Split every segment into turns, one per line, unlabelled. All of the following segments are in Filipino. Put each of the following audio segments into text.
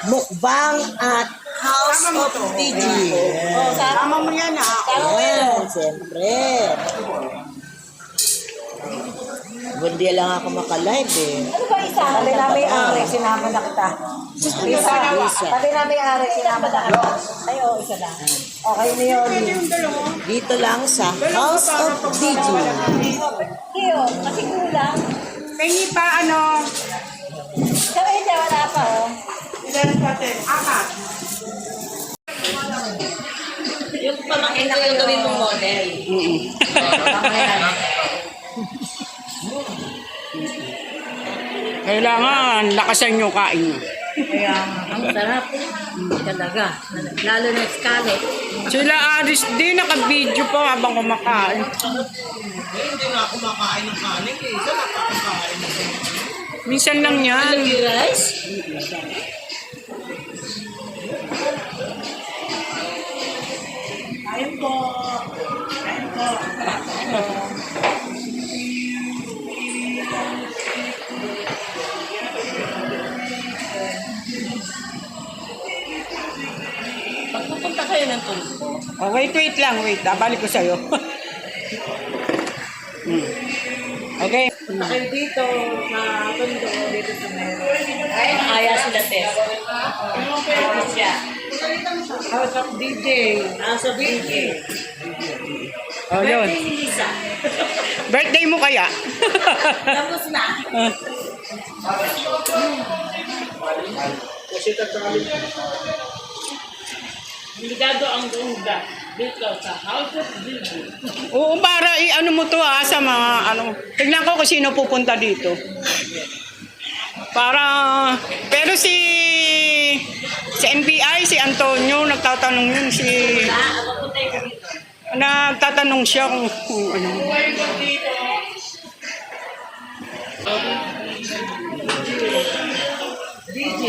Mukbang at House of DJ.
Oh, sama mo yan ah.
Ayan, siyempre. Bundi lang ako makalive eh.
Ano ba isa? Tabi namin ari, sinama na kita. Isa. Tabi namin ari, sinama na kita. Ay, oo, isa lang. Okay na yun.
Dito lang sa House of DJ.
Iyo, kasi kulang.
Pengi pa ano?
Sa ito, wala pa oh.
Ilan natin? Apat.
Yung pamangkin na kayo gawin mong model.
Kailangan lakasan yung kain nyo.
Kaya ang sarap. Talaga. Lalo na scallop.
Sila Aris din naka-video pa habang kumakain.
Hindi nga kumakain ng kanin eh. Isa nakakakain ng kanin.
Minsan lang yan.
Rice?
Ayun po. Ayun po.
Pagpupunta kayo ng tulpo.
Oh, wait lang, wait. Balik ko sa'yo. Okay.
Punta kayo dito sa tondo, dito sa meron.
Ay, nakaya sila, Tess. Siya.
House of DJ.
House of DJ.
Oh, yun.
Birthday ni Lisa.
Birthday mo kaya?
Tapos na.
Kasi tatalin.
Ligado ang gunda dito sa House of DJ.
Oo, para ano mo to sa mga ano. Tignan ko kung sino pupunta dito. Para, pero si NBI, si Antonio, nagtatanong yun nagtatanong siya kung ano.
DJ.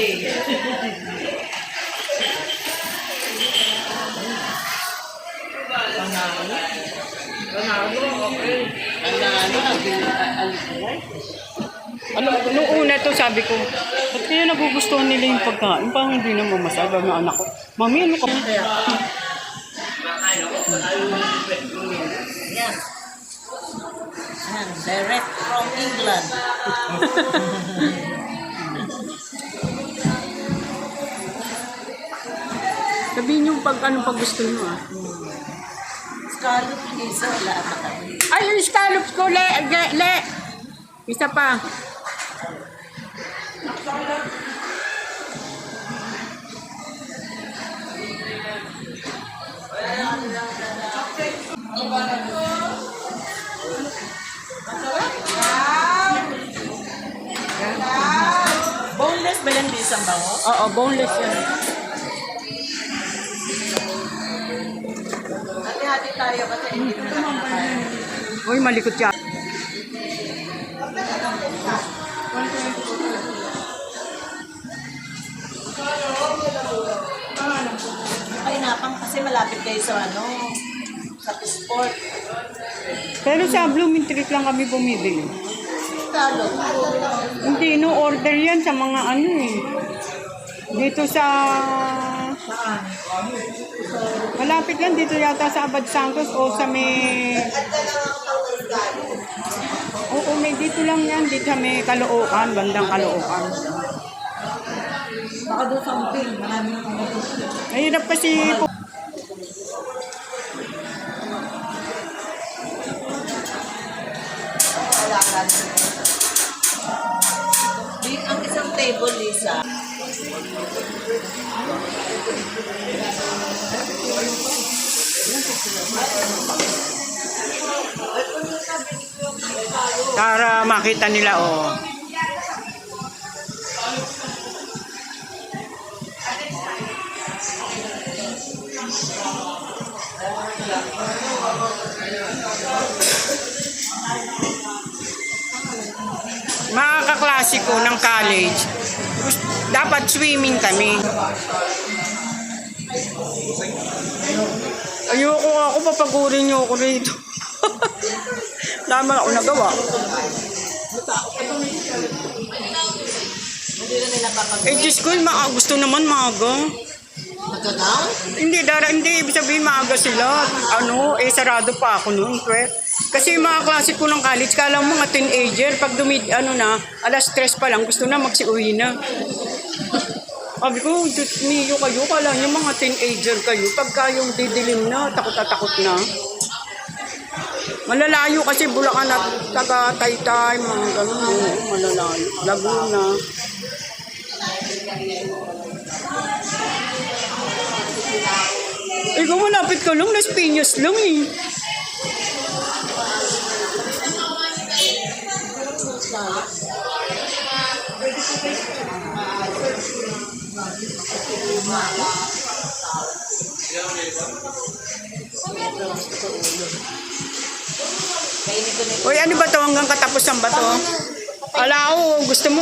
Nung una to sabi ko, ba't kaya nagugustuhan nila yung pagkain? Parang hindi na mamasaya ng anak ko. Mami, ano ka?
Yan. Yan, direct from England.
Sabihin yung pag gusto nyo
Scallop Lisa, wala na kami.
Ay, yung scallops ko, le. Isa pa.
Boneless ba yan, Lisa, ang bango?
Oo, boneless yan.
Hati-hati tayo kasi hindi naman nakakain.
Uy, malikot siya.
Painapang kasi malapit kayo sa sa sport.
Pero sa Blooming Treat lang kami bumibili.
Scallop.
Hindi, no order yan sa mga ano eh. Dito sa... Malapit lang dito yata sa Abad Santos o sa may... Oo, may dito lang yan. Dito sa may Caloocan, bandang Caloocan.
Baka doon sa umping, marami na kami.
Mahirap kasi...
Ang isang table, Lisa.
Para makita nila, oh. Mga kaklasiko ng college, dapat swimming kami. Ayoko ako, papagurin niyo ako rito. Dama ako nagawa.
Hindi na nila papag-
Eh, Diyos ko, gusto naman maaga.
Magkadaw?
Hindi, ibig sabihin maaga sila. Sarado pa ako noon, Kasi yung mga klase ko ng college, kala mo mga teenager, pag alas 3 pa lang, gusto na magsiuwi na. Sabi ko, Diyos mio kayo, kala nyo mga teenager kayo, pagka yung didilim na, takot na. Malalayo kasi Bulacan at taga-Taytay, mga ganun, malalayo. Laguna. Ikaw malapit ka lang, Las Piñas lang eh. Uy, ano ba to? Hanggang katapusan ba to? Ala, gusto mo